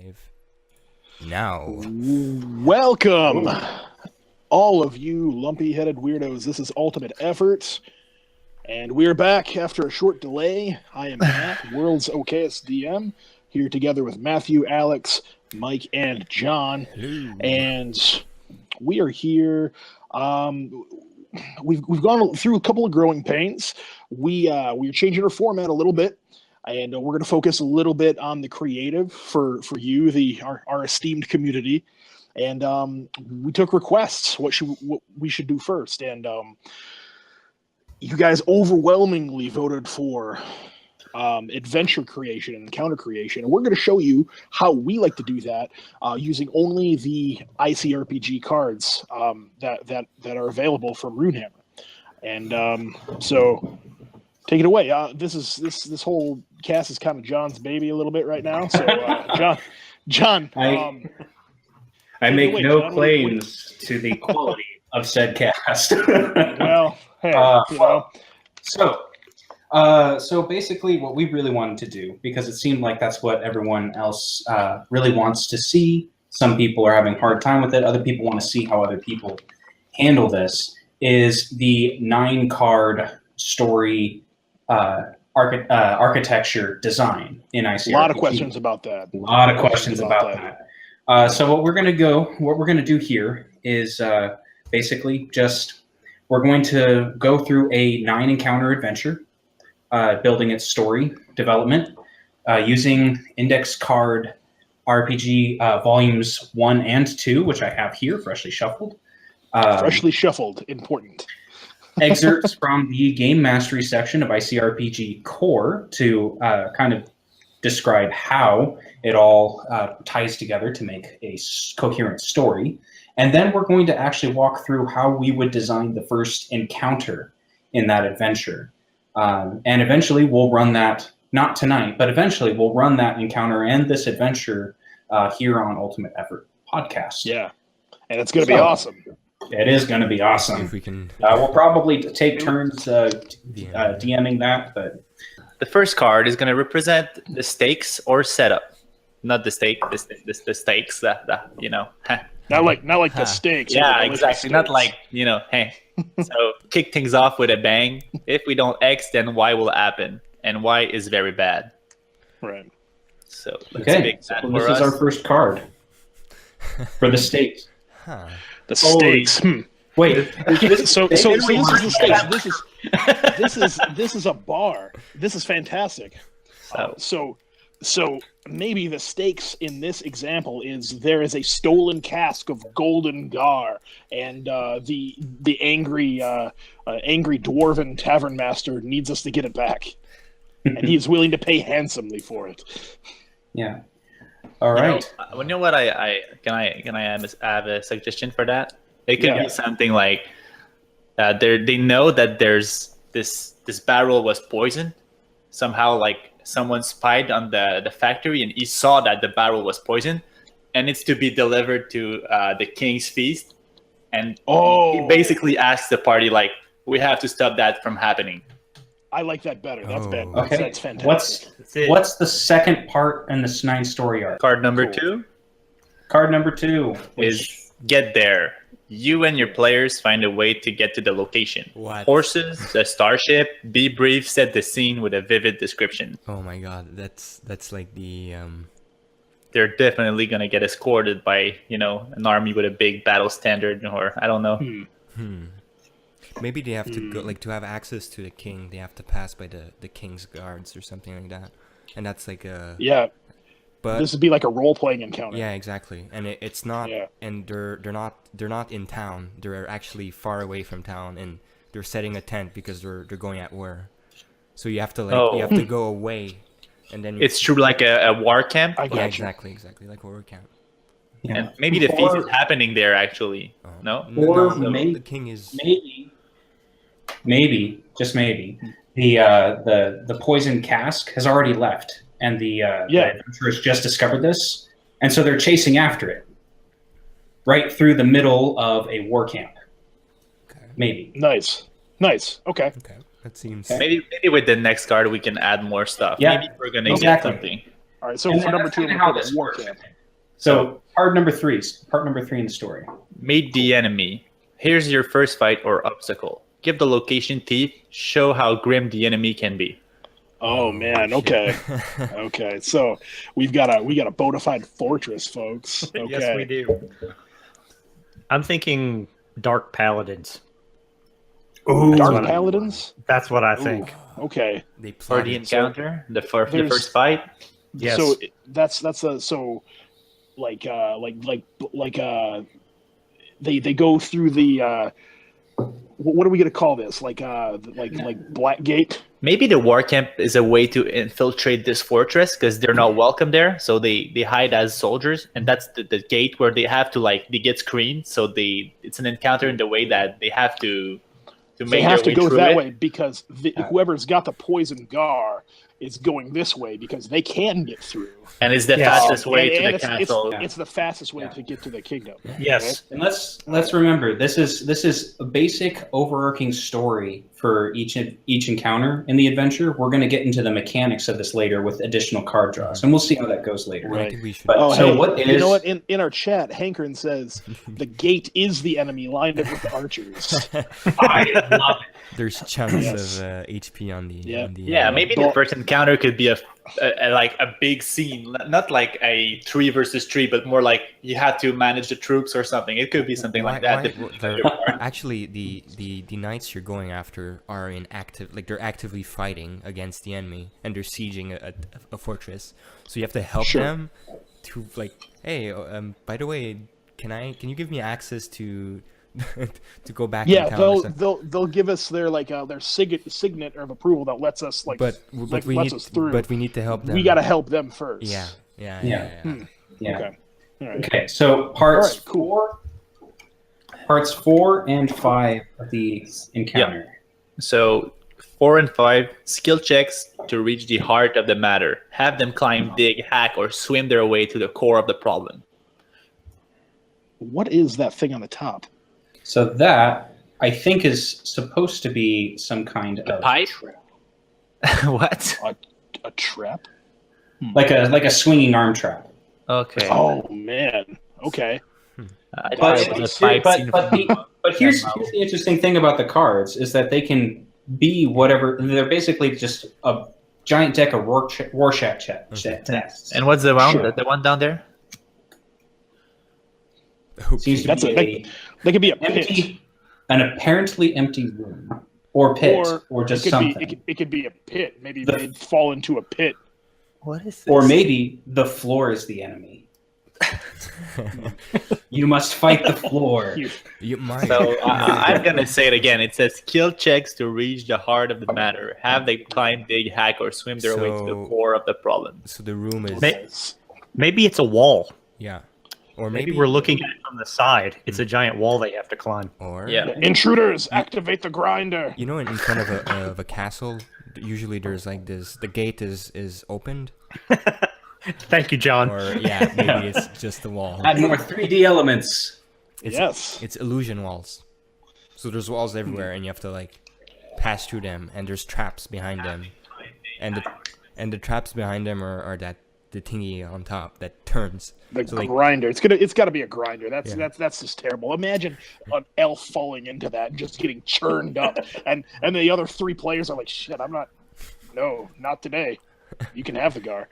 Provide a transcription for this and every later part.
live now. Welcome, all of you lumpy-headed weirdos. This is Ultimate Effort, and we're back after a short delay. I am Matt, World's OKest DM, here together with Matthew, Alex, Mike, and John. Hello. And we are here. We've gone through a couple of growing pains. We're changing our format a little bit. And we're going to focus a little bit on the creative for you, our esteemed community. And we took requests, what we should do first. And you guys overwhelmingly voted for adventure creation and encounter creation. And we're going to show you how we like to do that using only the ICRPG cards that are available from Runehammer. And so... take it away. This whole cast is kind of John's baby a little bit right now. So, John, I make no claims to the quality of said cast. Well, hey, So basically, what we really wanted to do, because it seemed like that's what everyone else really wants to see. Some people are having a hard time with it. Other people want to see how other people handle this. Is the 9-card story. Architecture design in ICRPG. A lot of questions about that. So what we're going to do here is basically we're going to go through a 9-encounter adventure, building its story development, using index card RPG volumes 1 and 2, which I have here, freshly shuffled. Important. Excerpts from the game mastery section of ICRPG Core to kind of describe how it all ties together to make a coherent story. And then we're going to actually walk through how we would design the first encounter in that adventure. And eventually we'll run that, not tonight, but eventually we'll run that encounter and this adventure here on Ultimate Effort Podcast. Yeah, and it's going to be awesome. It is going to be awesome. If we can, we'll probably take turns DMing that, but the first card is going to represent the stakes or setup, not the stake. The stakes that you know. Not like the stakes. Yeah, exactly. Not like hey. So kick things off with a bang. If we don't X, then Y will happen, and Y is very bad. Right. So okay. So this is our first card for the stakes. huh. The stakes. Wait. So this is the stakes. This is a bar. This is fantastic. So maybe the stakes in this example is there is a stolen cask of golden gar, and the angry dwarven tavern master needs us to get it back, and he is willing to pay handsomely for it. Yeah. All right. You know what? Can I have a suggestion for that? It could be something like they know that there's this barrel was poisoned somehow. Like someone spied on the factory and he saw that the barrel was poisoned, and it's to be delivered to the king's feast. And he basically asks the party like, "We have to stop that from happening." I like that better. That's bad. Okay. That's fantastic. What's the second part in this 9 story arc? Card number 2. Card number 2 is get there. You and your players find a way to get to the location. What? Horses, the starship. Be brief. Set the scene with a vivid description. Oh my god, that's like the They're definitely gonna get escorted by an army with a big battle standard, or I don't know. Maybe they have to go, like, to have access to the king, they have to pass by the king's guards or something like that. And that's like a... Yeah. But this would be like a role-playing encounter. Yeah, exactly. And it's not... Yeah. And they're not in town. They're actually far away from town, and they're setting a tent because they're going at war. So you have to you have to go away, and then... It's true, like a war camp? Yeah, exactly. Like a war camp. Yeah. And maybe the feast is happening there, actually. No? Or no, the king is... Maybe, just maybe, the poison cask has already left, and the adventurers just discovered this, and so they're chasing after it, right through the middle of a war camp. Okay. Maybe. Nice. Okay. That seems... Maybe with the next card we can add more stuff. Yeah. Maybe we're gonna get something. All right. So for number 2, we're going to war camp. So part number three in the story. Meet the enemy. Here's your first fight or obstacle. Give the location thief. Show how grim the enemy can be. Oh man, okay. Okay. So we got a bona fide fortress, folks. Okay. Yes, we do. I'm thinking Dark Paladins. Ooh, Dark Paladins? That's what I think. Ooh, okay. They For the plotted. encounter, the there's- first fight. Yes. So that's so they go through the what are we gonna call this? Like Black Gate? Maybe the war camp is a way to infiltrate this fortress because they're not welcome there. So they hide as soldiers, and that's the gate where they have to they get screened. So it's an encounter in the way that they have to make They have their to way go through that it. way because whoever's got the poison gar is going this way because they can get through. And it's the Yes. fastest way And to the it's, castle. It's the fastest way to get to the kingdom. Yes. And let's remember this is a basic overarching story for each encounter in the adventure. We're going to get into the mechanics of this later with additional card draws, and we'll see how that goes later. I Right. think we should. But Oh, so hey, what you is know what? In our chat, Hankern says the gate is the enemy lined up with archers. I love it. There's chunks Yes. of HP on the. Yeah. On the Yeah, maybe the Well- first encounter could be a big scene, not like a 3 versus 3, but more like you had to manage the troops or something. It could be something like that. Actually, the knights you're going after are in active, like they're actively fighting against the enemy, and they're sieging a fortress. So you have to help Sure. them to hey, by the way, can you give me access to to go back? Yeah, in town or something? they'll give us their their signet of approval that lets us But we lets need us through. but we need to help them. we got to help them first. Yeah. Yeah. Yeah. Okay. All right. Okay. So parts All right, cool. parts 4 and 5 of the encounter. So 4 and 5 skill checks to reach the heart of the matter. Have them climb, dig, hack, or swim their way to the core of the problem. What is that thing on the top? So that I think is supposed to be some kind of pipe? trap. What? A trap? like a swinging arm trap. Okay. Oh man. Okay. I But, thought it was a pipe scene but here's the interesting thing about the cards is that they can be whatever. They're basically just a giant deck of Rorschach tests. And what's the one? Sure. The one down there? Seems to That's be They could be a pit. an apparently empty room or pit or just it could something. it could be a pit. Maybe The- they'd fall into a pit. What is this? Or maybe the floor is the enemy. You must fight the floor. You might. So I'm gonna say it again. It says skill checks to reach the heart of the matter. Have they climb, dig, hack, or swim their way to the So- core of the problem. So the room is Maybe it's a wall. yeah, or Maybe we're looking at it from the side. It's a giant wall they have to climb. or Yeah. Intruders, activate the grinder. You know, in front of a castle, usually there's like this. The gate is opened, Thank you, John. or yeah, maybe it's just the wall. Add more 3D elements. It's, Yes. it's illusion walls. So there's walls everywhere, and you have to pass through them, and there's traps behind them, and the traps behind them are the thingy on top that turns. The So, grinder. It's got to be a grinder. That's Yeah. that's just terrible. Imagine an elf falling into that and just getting churned up, and the other 3 players are like, "Shit, I'm not. No, not today. You can have the gar."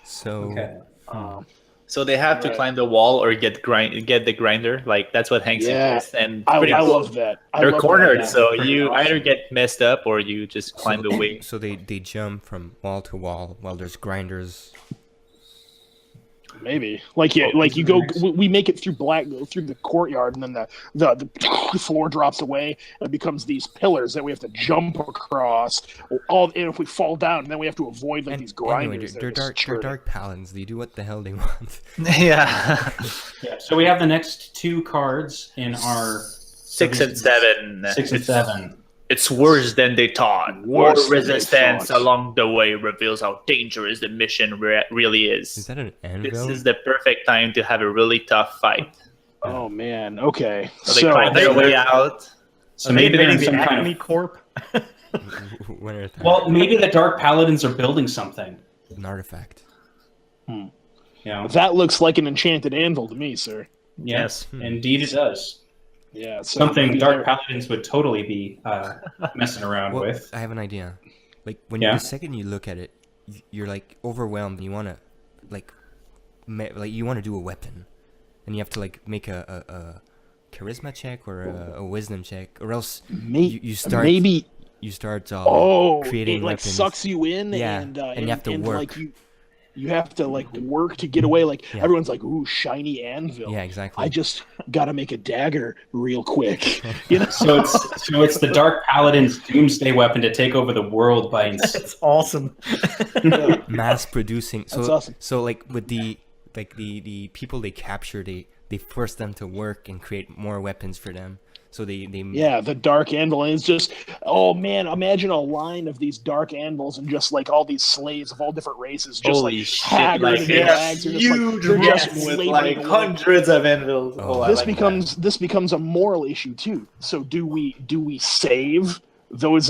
So Okay. So they have to Right. climb the wall or get the grinder. Like that's what Hank Yeah. says. And I pretty cool. love that. I They're love cornered, that. so Pretty you awesome. either get messed up or you just climb the way. So they jump from wall to wall while there's grinders. Maybe like you go. We make it through through the courtyard, and then the floor drops away, and it becomes these pillars that we have to jump across. And if we fall down, then we have to avoid these grinders. Anyway, that they're are just dark. They're churning. dark paladins. They do what the hell they want. Yeah. Yeah. So we have the next 2 cards in our 6 and 7. 6 and 7. It's worse than they thought. More Worse than they resistance thought. along the way reveals how dangerous the mission really Is is. that an This anvil? is the perfect time to have a really tough fight. Oh man. Okay. So they climb their way out. So maybe they're in the some kind Acme of. Corp. When are they- Well, maybe the Dark Paladins are building something. an artifact. You know, That looks like an enchanted anvil to me, sir. yes, indeed it does. Yeah, so Something maybe Dark there- Paladins would totally be messing around Well, with. I have an idea. Like when Yeah. the second you look at it, you're like overwhelmed. You wanna like you wanna do a weapon, and you have to like make a charisma check or a wisdom check, or else you start creating it like weapons. sucks you in, Yeah, and you have to work. like you have to like work to get away. Like Yeah. everyone's like, "Ooh, shiny anvil." Yeah, exactly. I just gotta make a dagger real quick, you know. So it's the Dark Paladin's doomsday weapon to take over the world by It's awesome. Mass producing. So That's awesome. So like with the people they capture, they force them to work and create more weapons for them. So they Yeah, the dark anvil, and it's just, oh man, imagine a line of these dark anvils and just like all these slaves of all different races, just Holy like shit! haggard Like and rags, a are just like huge they're just room with laboring like away. hundreds of anvils. Oh, I This like this becomes a moral issue too. So do we save those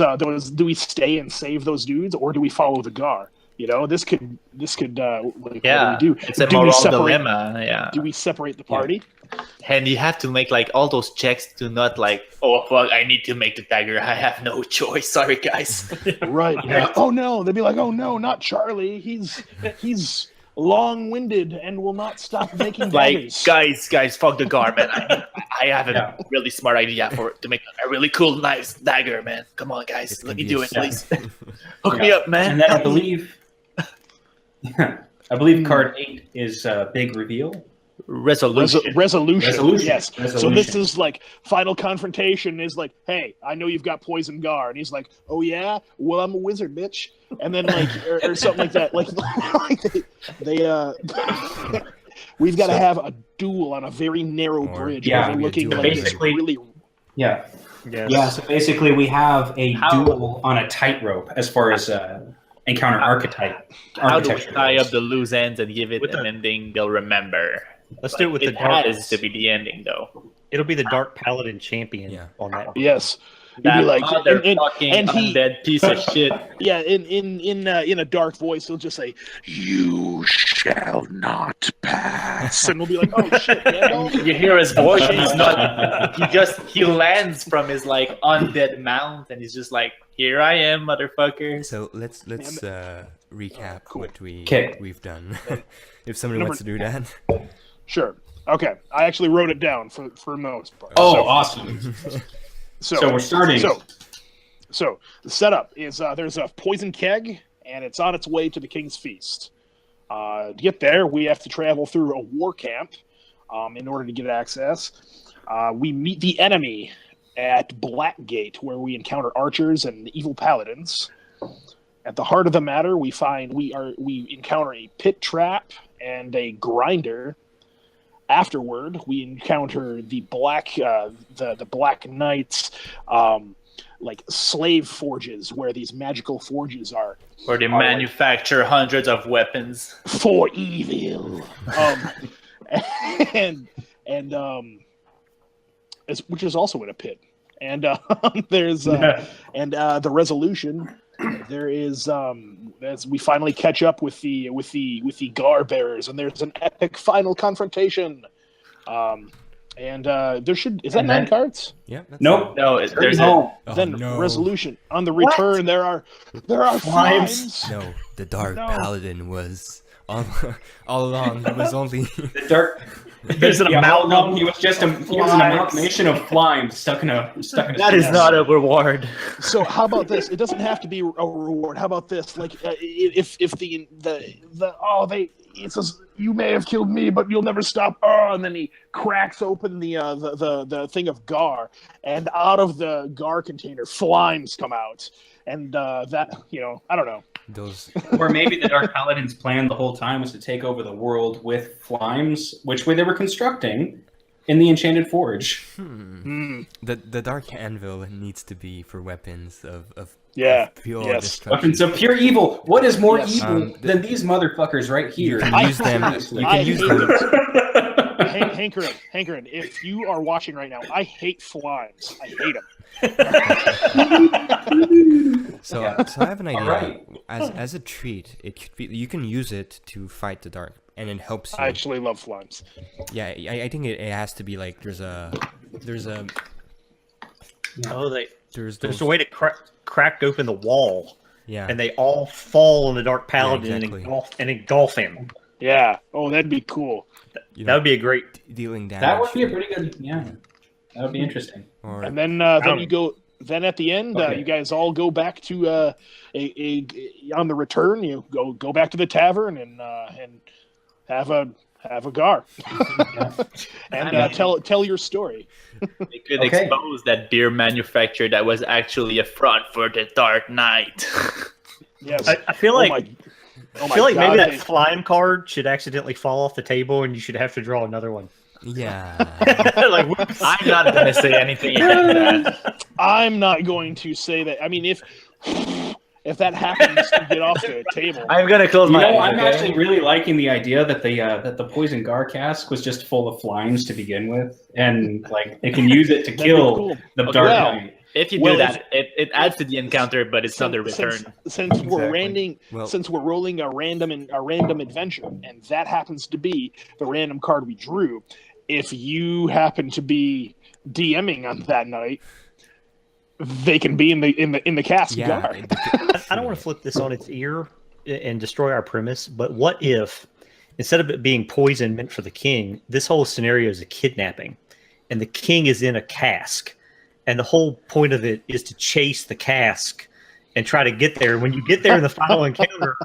do we stay and save those dudes, or do we follow the Gar? You know, this could like, Yeah, what do we do? it's a Do we moral separate- dilemma. Yeah, Do we separate the party? and you have to make like all those checks to not like, oh fuck, I need to make the dagger. I have no choice. Sorry, guys. Right. Oh no, they'd be like, oh no, not Charlie. He's long-winded and will not stop making Like, daggers. guys, fuck the guard, man. I have a really smart idea to make a really cool, nice dagger, man. Come on, guys, It's let me gonna do be it, a- please. Hook me up, man. And then I believe card 8 is Big Reveal. Resolution. Resolution. Yes. So Resolution. this is like final confrontation is like, hey, I know you've got poison Gar, and he's like, oh yeah, well I'm a wizard, bitch, and then like or something like that. Like they we've got to have a duel on a very narrow Or- bridge, Yeah, overlooking duel. like this Basically- really. Yeah. Yes. Yeah, so basically we have a How- duel on a tightrope as far as encounter archetype. How do we architecture tie goes. up the loose ends and give it With an the- ending they'll remember? Let's do it with the It dark. has to be the ending, though. It'll be the Dark Paladin champion Yeah. on that. Yes. You'd That be like, motherfucking and he- undead piece of shit. yeah, in a dark voice, he'll just say, "You shall not pass," and we'll be like, "Oh shit, man!" You hear his voice. He's not. He lands from his like undead mount, and he's just like, "Here I am, motherfucker." So let's recap Cool. what Okay. we've done. If somebody Number- wants to do that. Sure. Okay, I actually wrote it down for the most part. Oh, awesome. So we're starting. So the setup is there's a poison keg, and it's on its way to the King's Feast. To get there, we have to travel through a war camp in order to get access. We meet the enemy at Blackgate, where we encounter archers and evil paladins. At the heart of the matter, we encounter a pit trap and a grinder. Afterward, we encounter the Black Knights, like slave forges, where these magical forges are Where they like- manufacture hundreds of weapons. for evil. Which is also in a pit. And there's the resolution. There is as we finally catch up with the Gar bearers, and there's an epic final confrontation. There should is that And 9 then- cards? Yeah. That's Nope. No, there's a, No. Oh, Then no. resolution on the return. There are flimes. No, the Dark No. Paladin was all along. It was only The dark. There's an Yeah, amalgam. no, he was just he was an amalgamation of flimes stuck in a. that is not a reward. So how about this? It doesn't have to be a reward. How about this? Like if it says you may have killed me, but you'll never stop. Oh, and then he cracks open the thing of Gar, and out of the Gar container, flimes come out, and that I don't know. those. Or maybe the Dark Paladin's plan the whole time was to take over the world with flimes, which way they were constructing in the Enchanted Forge. The Dark Anvil needs to be for weapons of Yeah. pure Yes. destruction. Weapons of pure evil. What is more Yes. evil than these motherfuckers right here? You can use them. You I can use hate them. Hankerin, if you are watching right now, I hate flimes. I hate them. So I have an idea. All right. as a treat, it could be. You can use it to fight the dark, and it helps you. I actually love flimes. Yeah, I think it has to be like there's a Oh, there's there's a way to crack open the wall, yeah, and they all fall on the Dark Paladin exactly. and engulf him. Yeah. Oh, that'd be cool. That would be a great. dealing damage. That would be a pretty good. Yeah, that would be interesting. Or And then you go. Then at the end, Okay. you guys all go back to on the return. You go back to the tavern and have a gar and tell your story. They could Okay. expose that beer manufacturer that was actually a front for the Dark Knight. Yes. I feel like Oh I feel like maybe that they- Flime card should accidentally fall off the table, and you should have to draw another one. yeah. Like, whoops. I'm not gonna say anything about that. I'm not going to say that. I mean, if that happens to get off the table, I'm gonna close You my know, eyes. I'm okay? actually really liking the idea that the poison gar cask was just full of flimes to begin with, and like they can use it to that'd be kill cool. the Okay, dark well, knight. If you Well, do that, it adds to the encounter, but it's not the return. Since we're Exactly. since we're rolling a random adventure, and that happens to be the random card we drew. If you happen to be DMing on that night, they can be in the cask Yeah. gar. I don't want to flip this on its ear and destroy our premise, but what if instead of it being poison meant for the king, this whole scenario is a kidnapping, and the king is in a cask, and the whole point of it is to chase the cask and try to get there. When you get there in the final encounter,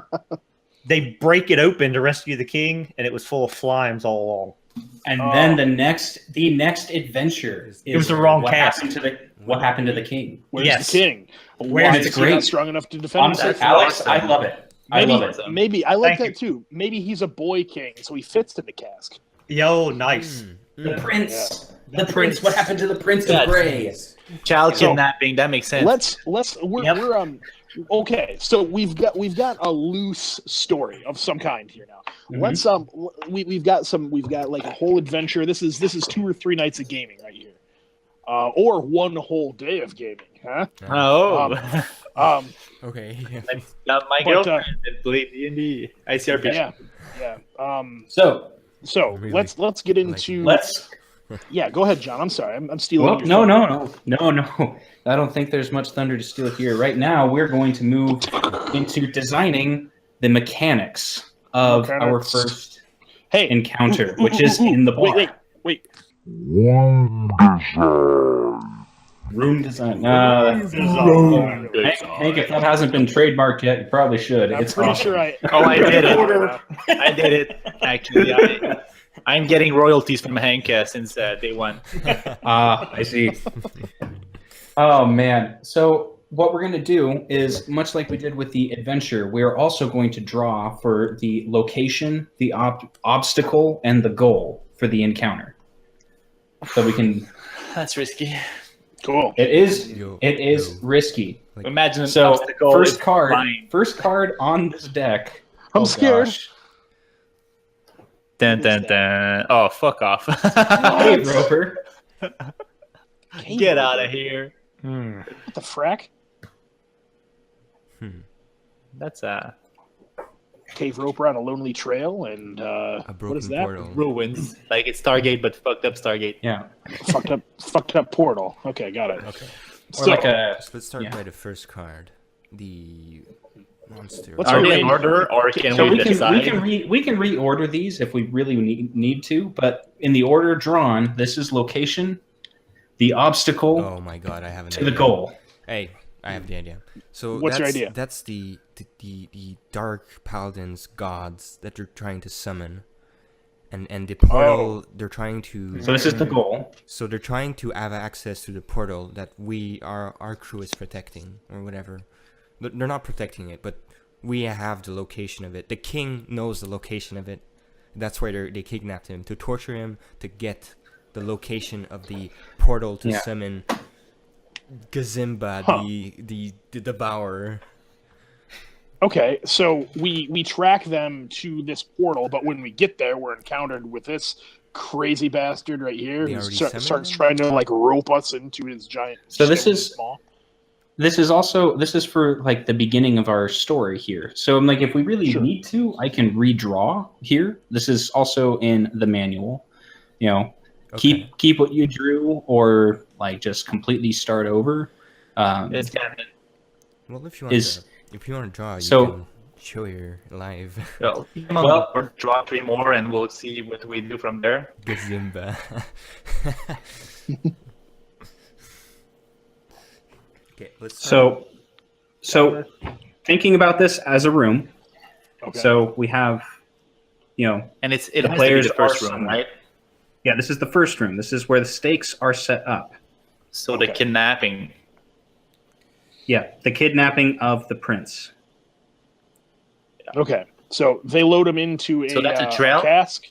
they break it open to rescue the king, and it was full of flimes all along. And then the next adventure is It was the wrong what cask. what happened to the king. Where's Yes. the king? Where's Why the is he king? not strong enough to defend Honestly, himself? Alex, I love it. I love it. Maybe I like Thank that too. Maybe he's a boy king, so he fits in the cask. Yo, nice. The prince. The prince. What happened to the Prince Yeah. of Grey? Child So- kidnapping, that makes sense. We're okay. So we've got a loose story of some kind here now. Mhm. Let's we've got like a whole adventure. This is 2 or 3 nights of gaming right here, or one whole day of gaming, huh? Oh, Okay. not my but, girlfriend that played D&D. ICRPG. Yeah. So So Really? let's get into let's. yeah. Go ahead, John. I'm sorry. I'm stealing. Well, your no. thunder. I don't think there's much thunder to steal here. Right now, we're going to move into designing the mechanics of our Mechanics. first Hey, encounter, which is in the bar. Wait. Room design. Good Hank, if that hasn't been trademarked yet, you probably should. I'm It's pretty awesome. sure I. Oh, I did it. Order. I did it. Actually, I'm getting royalties from Hank since day one. I see. Oh man! So what we're going to do is, much like we did with the adventure, we're also going to draw for the location, the obstacle, and the goal for the encounter. So we can. That's risky. Cool. It is Yo, risky. Like, Imagine an So obstacle first is card flying. on this deck. I'm Oh, scared. gosh. Dun, dun, dun. Oh, fuck off. Hey, Roper. Get out of here. What the frack? That's Cave roper on a lonely trail, and a broken what is that? portal. ruins. Like it's Stargate, but fucked up Stargate. Yeah. fucked up portal. Okay, got it. Okay. Or So, like a. So let's start Yeah. by the first card. The monster. What's Are our they in range? order, or can So we we decide? can reorder these if we really need to, but in the order drawn, this is location, the obstacle, Oh my god, I have an to idea. the goal. Hey, I have the idea. So What's your idea? That's the dark paladins gods that they're trying to summon, and the portal they're trying to. So this is the goal. So they're trying to have access to the portal that our crew is protecting or whatever. But they're not protecting it, but we have the location of it. The king knows the location of it. That's why they kidnapped him to torture him to get the location of the portal to Yeah. summon Gazimba, the devourer. Okay, so we track them to this portal, but when we get there, we're encountered with this crazy bastard right here They who already starts summoned him? trying to like rope us into his giant. So this skeleton is- small. this is for like the beginning of our story here. So I'm like, if we really Sure. need to, I can redraw here. This is also in the manual. You know, Okay. keep what you drew, or like just completely start over. It's canon. Well, if you want Is- to draw, you so- can show your live Well, Well- draw 3 more, and we'll see what we do from there. gazimba. Okay, let's start. So thinking about this as a room. Okay. So we have, you know, And it The has players to be the first are room, somewhere. right? yeah, this is the first room. This is where the stakes are set up. So Okay. the kidnapping. Yeah, the kidnapping of the prince. Okay. So they load him into So that's a trail? cask.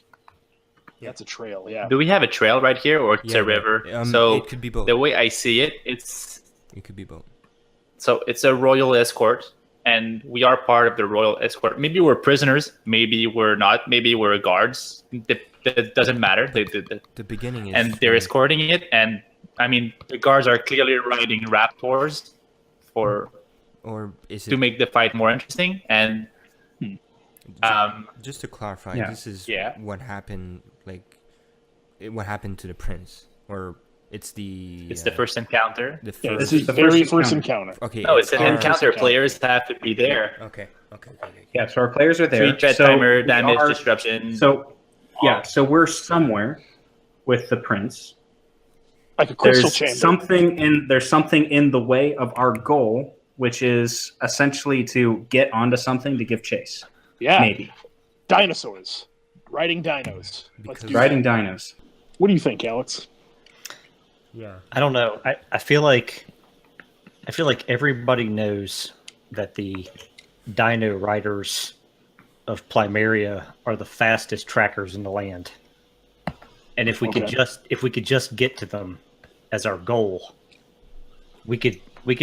That's a trail. Yeah. Do we have a trail right here, or it's Yeah, a river? it could be both. the way I see it, It could be both. it's a royal escort, and we are part of the royal escort. Maybe we're prisoners, maybe we're not, maybe we're guards. That doesn't matter. The beginning is. And they're escorting it, and I mean the guards are clearly riding raptors Or is it? to make the fight more interesting. And Just to clarify, Yeah. this is Yeah. what happened. What happened to the prince, or it's the. it's the first encounter. The first. Yeah, This this is is the the very first first encounter. Okay. No, it's an our- encounter. encounter. Players have to be there. Okay. Yeah, so our players are there. 3 threat So timer, we damage, are- disruption. So yeah, so we're somewhere with the prince. Like a crystal There's chamber. there's something in the way of our goal, which is essentially to get onto something to give chase. Yeah. Maybe Dinosaurs. Riding dinos. Let's Because- do riding that. dinos. What do you think, Alex? Yeah. I don't know. I feel like everybody knows that the dino riders of Plumeria are the fastest trackers in the land. And if we could Okay. just get to them as our goal, we could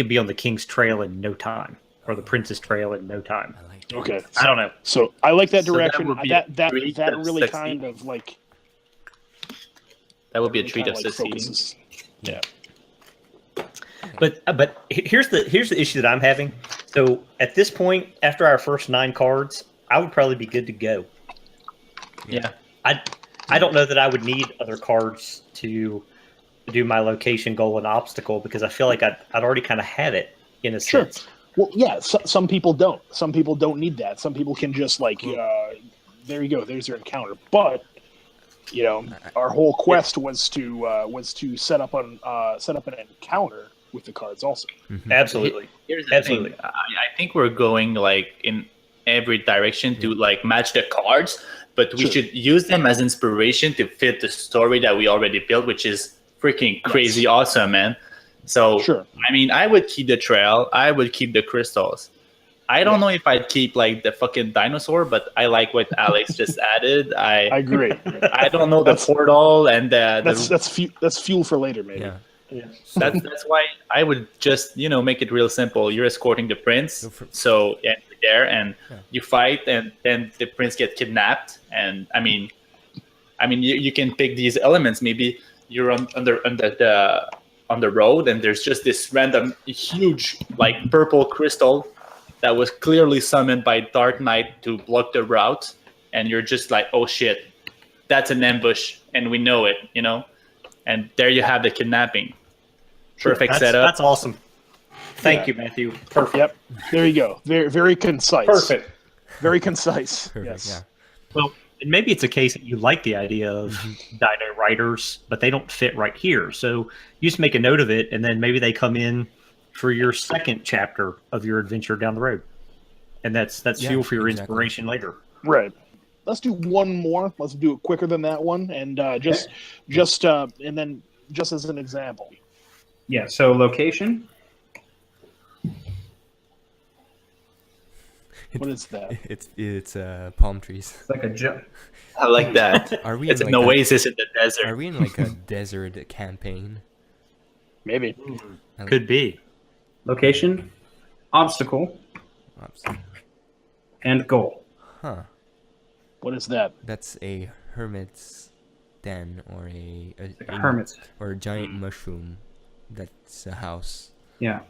be on the king's trail in no time, or the prince's trail in no time. I like that. Okay. I don't know. So I like that So that direction. would be That a that treat that of really succeed. kind of like That would be a really treat kind of like succeeding. focuses. Yeah. But here's the issue that I'm having. So at this point, after our first 9 cards, I would probably be good to go. Yeah. I don't know that I would need other cards to do my location, goal, and obstacle, because I feel like I'd already kind of had it in a Sure. sense. Well, yeah. Some people don't. Some people don't need that. Some people can just like, there you go. There's your encounter. But you know, our whole quest was to set up an encounter with the cards also. Absolutely. Here's the Absolutely. thing. I think we're going like in every direction to like match the cards, but we Sure. should use them as inspiration to fit the story that we already built, which is freaking crazy awesome, man. So Sure. I mean, I would keep the trail. I would keep the crystals. I don't know if I'd keep like the fucking dinosaur, but I like what Alex just added. I agree. I don't know the That's- portal and That's fuel for later, maybe. Yeah. that's why I would just make it real simple. You're escorting the prince, Go for- so yeah, you're there and Yeah. you fight, and then the prince gets kidnapped. And I mean, you can pick these elements. Maybe you're on the road, and there's just this random huge like purple crystal that was clearly summoned by Dark Knight to block the route, and you're just like, oh shit, that's an ambush, and we know it, and there you have the kidnapping. Perfect setup. That's awesome. Thank Yeah. you, Matthew. Perfect. Yep. There you go. Very, very concise. Perfect. Very concise. Perfect. Yes. Well, and maybe it's a case that you like the idea of dino riders, but they don't fit right here. So you just make a note of it, and then maybe they come in for your second chapter of your adventure down the road, and that's Yeah, fuel for your exactly. inspiration later. Right. Let's do one more. Let's do it quicker than that one, and just and then just as an example. Yeah, so location. What is that? It's palm trees. It's like a jump. I like that. Are we It's in an like oasis in the Are desert. we in like a desert campaign? Maybe. Could be. Location, obstacle, Oops. and goal. Huh. What is that? That's a hermit's den, or Like a hermit's. or a giant mushroom. That's a house. Yeah.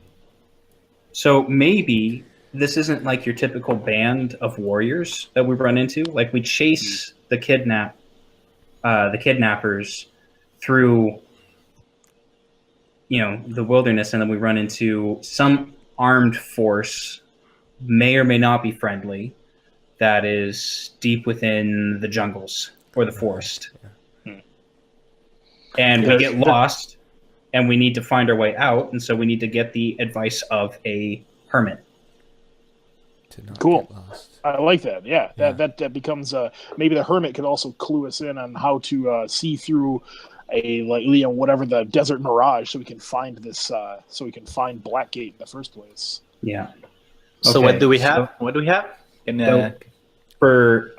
So maybe this isn't like your typical band of warriors that we run into. Like we chase the kidnappers through, the wilderness, and then we run into some armed force, may or may not be friendly, that is deep within the jungles or the forest. And we get lost, and we need to find our way out, and so we need to get the advice of a hermit. To not Cool. get lost. I like that. Yeah, that becomes maybe the hermit could also clue us in on how to see through whatever the desert mirage, so we can find this. So we can find Blackgate in the first place. Yeah. So Okay, what do we have? What do we have? For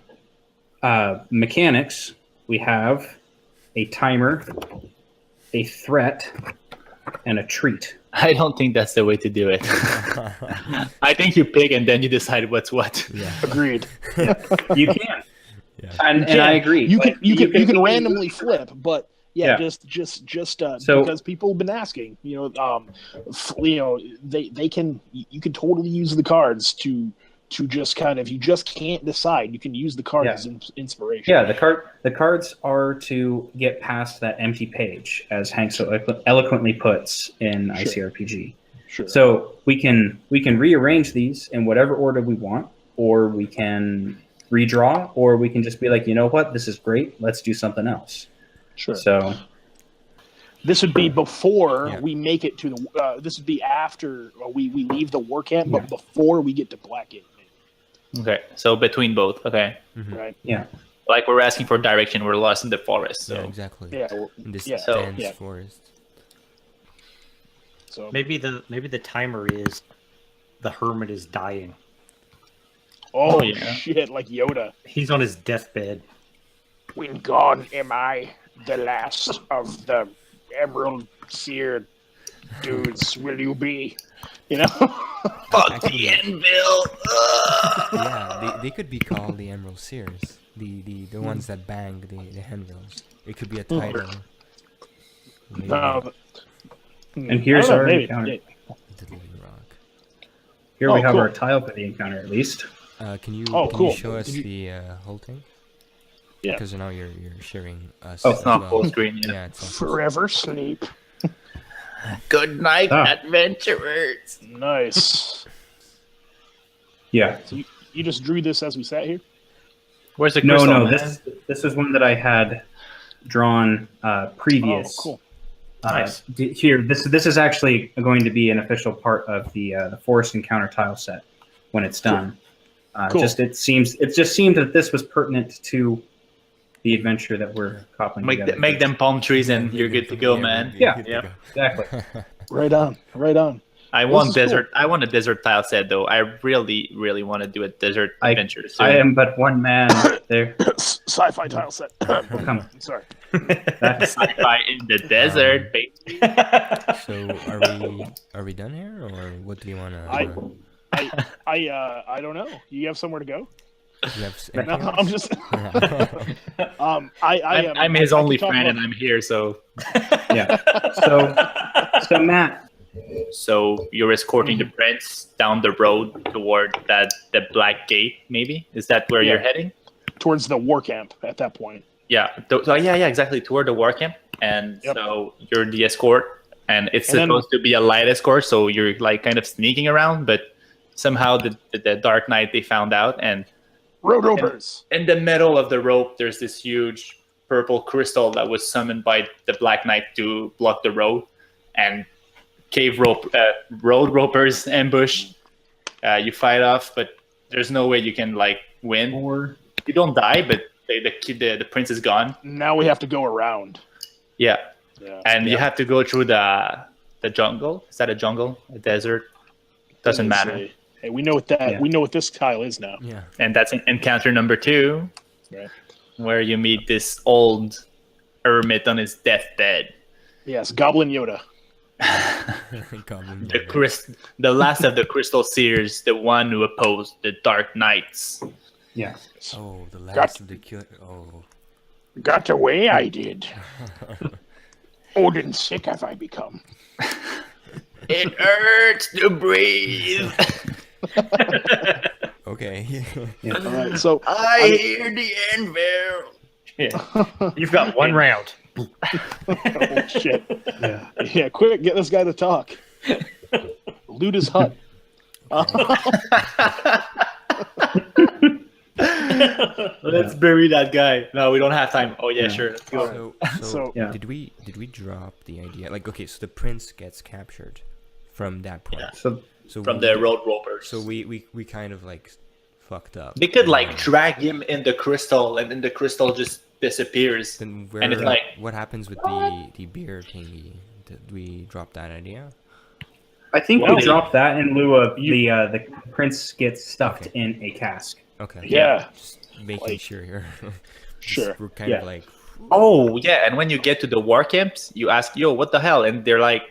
mechanics, we have a timer, a threat, and a treat. I don't think that's the way to do it. I think you pick and then you decide what's what. Yeah. Agreed. You can, Yeah. and I agree. You but can randomly flip, but Yeah. just So- because people have been asking, they can, you can totally use the cards to just kind of, you just can't decide. You can use the cards as inspiration. Yeah, the cards are to get past that empty page, as Hank so eloquently puts in ICRPG. Sure. So we can rearrange these in whatever order we want, or we can redraw, or we can just be like, you know what, this is great, let's do something else. Sure. So This would be before Yeah. we make it to the. This would be after we leave the war camp, but before we get to Blackgate. Okay, so between both. Okay, Right. yeah, like we're asking for direction. We're lost in the forest. So Yeah, exactly. Yeah. Well, In this yeah. dense yeah. forest. So Maybe the timer is the hermit is dying. Oh, yeah. shit! Like Yoda. He's on his deathbed. When gone am I, the last of the Emerald Seer dudes will you be? fuck the anvil. Yeah, they could be called the Emerald Seers. The ones that bang the handbills. It could be a title. Maybe and here's our maybe. encounter. the Living Rock. Here we have cool. our tile for the encounter, at least. Can you cool. show us Did you- the whole thing? Yeah. Because now you're sharing us. Oh, as It's not well. full screen. Yeah. Yeah, it's not full Forever sleep. Good night, Ah. adventurers. Nice. Yeah. So you just drew this as we sat here? Where's the No, crystal? no. man? This is one that I had drawn previous. Oh, cool. Nice. Here, this is actually going to be an official part of the forest encounter tile set when it's done. Cool. It just seemed that this was pertinent to the adventure that we're coupling together. Make them palm trees and you're good to go, man. Yeah. good to Yeah. go. Exactly. Right on. Right on. I This want is desert. I want a desert tile set though. I really, really want to do a desert adventure. So I am but one man. There, Sci-fi tile set. come. Sorry. That's, sci-fi in the desert, baby. So are we done here, or what do you wanna? I don't know. You have somewhere to go? You have No, anything I'm else? just. I'm his only friend, and I'm here. So, yeah. So Matt, so you're escorting the prince down the road toward the Black Gate. Maybe is that where you're Yeah. heading? towards the war camp at that point. Yeah. So yeah, exactly. Toward the war camp, and Yep. so you're the escort, and it's And then- supposed to be a light escort. So you're like kind of sneaking around, but somehow the Dark Knight they found out, and Road ropers. in the middle of the rope, there's this huge purple crystal that was summoned by the Black Knight to block the road, and road ropers ambush. You fight off, but there's no way you can like win. or You don't die, but the prince is gone. Now we have to go around. Yeah, Yeah. and you have to go through the jungle. Is that a jungle? A desert? Doesn't matter. Hey, we know what that. Yeah. We know what this tile is now. Yeah. And that's encounter number 2, Right. where you meet this old hermit on his deathbed. Yes, Goblin Yoda. Goblin The Yoda. the last of the Crystal Seers, the one who opposed the Dark Knights. yeah. Oh, the last of the kill. Oh. Got away, I did. Odin sick have I become. It hurts to breathe. Okay. All right, so I hear the anvil. Yeah. You've got one round. oh, shit. Yeah, quick, get this guy to talk. Loot his hut. Let's bury that guy. No, we don't have time. Oh yeah, sure. Let's go. So Yeah. did we drop the idea? Like, okay, so the prince gets captured from that point. Yeah. So From we- the road ropers. So we kind of like fucked up. They could like drag him in the crystal, and then the crystal just disappears. Then where, And it's like, what happens with the beer thingy? Did we drop that idea? I think Well, we dropped that in lieu of the prince gets stuffed Okay. in a cask. Okay. Yeah. Just making Like- sure here. Sure. We're kind Yeah. of like, oh yeah, and when you get to the war camps, you ask, "Yo, what the hell?" And they're like,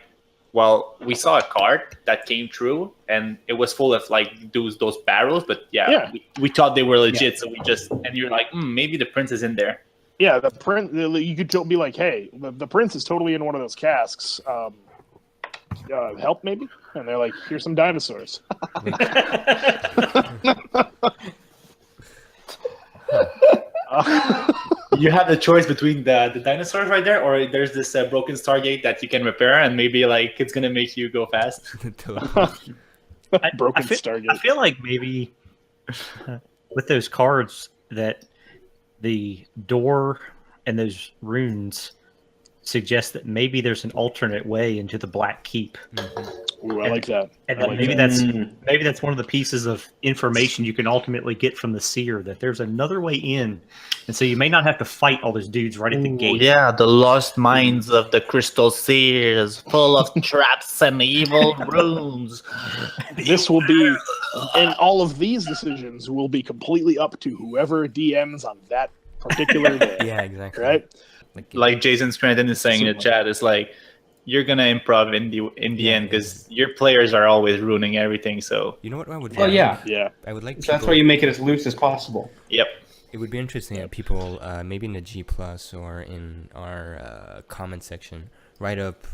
"Well, we saw a cart that came through, and it was full of like those barrels, but Yeah. we thought they were legit, so we just." And you're like, "Maybe the prince is in there." Yeah, the prince. You could be like, "Hey, the prince is totally in one of those casks. Help, maybe?" And they're like, "Here's some dinosaurs." You have the choice between the dinosaurs right there, or there's this broken Stargate that you can repair, and maybe like it's gonna make you go fast. Broken I feel, Stargate. I feel like maybe with those cards that the door and those runes suggest that maybe there's an alternate way into the Black Keep, Ooh, I like that. and I that like maybe that. that's one of the pieces of information you can ultimately get from the seer, that there's another way in, and so you may not have to fight all those dudes right at the gate. Yeah, the lost mines of the crystal seers, full of traps and evil rooms. This will be, and all of these decisions will be completely up to whoever DMs on that particular day. yeah, exactly. Right? Like Jason Scranton is saying in the chat, is like, you're gonna improv in the end because your players are always ruining everything. So You know what I would? Well, like? yeah. Yeah. I would like. So that's people- why you make it as loose as possible. yep. It would be interesting if people, maybe in the G Plus or in our comment section, write up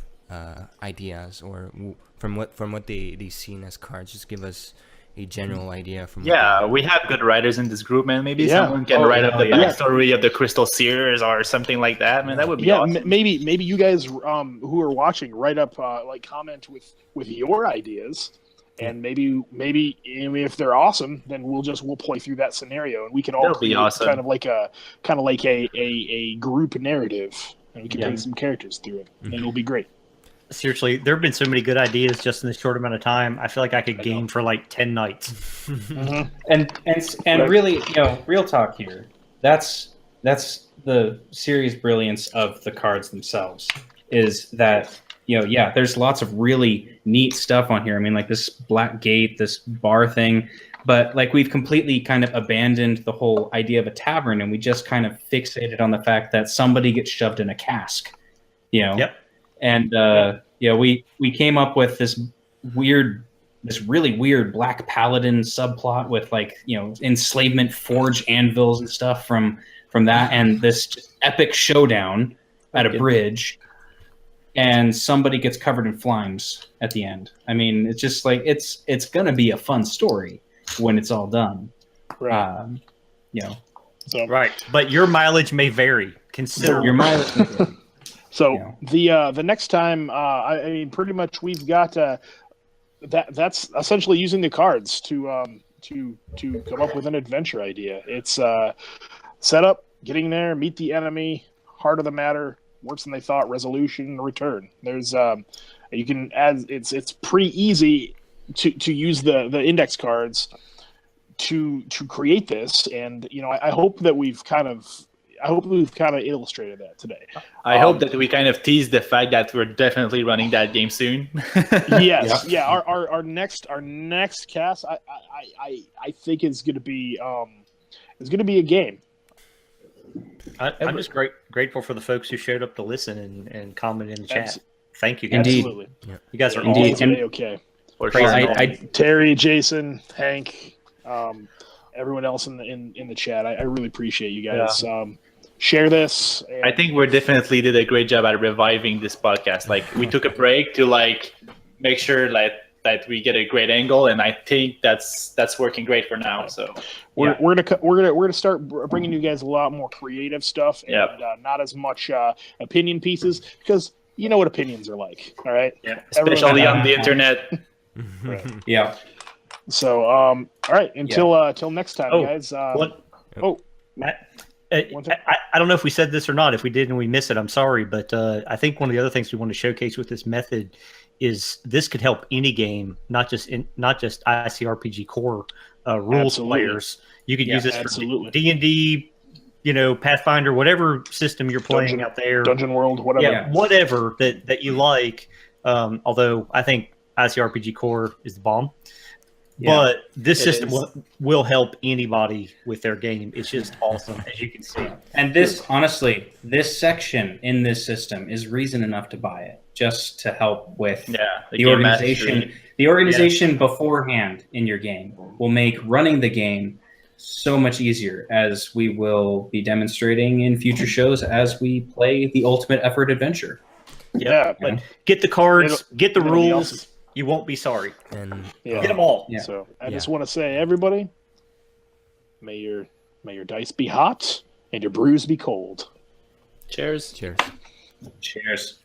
ideas or from what they seen as cards. Just give us a general idea from. what Yeah, they- we have good writers in this group, man. Maybe Yeah. someone can Oh, write up the yeah. backstory of the crystal seers or something like that. Man, that would be Yeah, awesome. maybe you guys who are watching write up like comment with your ideas, and maybe if they're awesome, then we'll play through that scenario, and we can all That'll be create awesome. kind of like a group narrative, and we can Yeah. take some characters through it, and it'll be great. Seriously, there have been so many good ideas just in this short amount of time. I feel like I could game for like 10 nights. And really, real talk here. That's the serious brilliance of the cards themselves. Is that there's lots of really neat stuff on here. I mean, like this Black Gate, this bar thing, but like we've completely kind of abandoned the whole idea of a tavern, and we just kind of fixated on the fact that somebody gets shoved in a cask. Yep. And we came up with this really weird Black Paladin subplot with enslavement forge anvils and stuff from that, and this epic showdown at a bridge, and somebody gets covered in flames at the end. I mean, it's just like it's gonna be a fun story when it's all done. Right. So Right. But your mileage may vary considerably. Your mileage. So the next time, I mean, pretty much we've got that's essentially using the cards to come up with an adventure idea. It's set up, getting there, meet the enemy, heart of the matter, worse than they thought, resolution, return. There's you can add. It's pretty easy to use the index cards to create this, and I hope that we've kind of illustrated that today. I hope that we kind of tease the fact that we're definitely running that game soon. Yes, yeah. Our next cast, I think is going to be a game. I'm just grateful for the folks who showed up to listen and comment in the chat. Abs- Thank you guys. Indeed. Absolutely. You guys are Indeed. awesome. And- Okay. For Crazy. sure. Terry, Jason, Hank, everyone else in the chat. I really appreciate you guys. Share this. I think we definitely did a great job at reviving this podcast. Like we took a break to make sure that we get a great angle, and I think that's working great for now. So we're gonna start bringing you guys a lot more creative stuff, and not as much opinion pieces, because you know what opinions are like. All right. Yeah. Especially on the internet. Right. Yeah. So all right. Until next time, guys. Matt, I don't know if we said this or not. If we did and we missed it, I'm sorry. But I think one of the other things we want to showcase with this method is this could help any game, not just ICRPG core rules players. You could use this for D&D, Pathfinder, whatever system you're playing out there. Dungeon World, whatever. Yeah, whatever that you like. Although I think ICRPG core is the bomb. Yeah, but this system will help anybody with their game. It's just awesome, as you can see. And this, honestly, this section in this system is reason enough to buy it, just to help with the organization. Mastery. The organization beforehand in your game will make running the game so much easier, as we will be demonstrating in future shows as we play the Ultimate Effort Adventure. Yeah, but get the cards, get the rules. You won't be sorry. And get them all. Yeah. So I just want to say, everybody, may your dice be hot and your brews be cold. Cheers. Cheers. Cheers.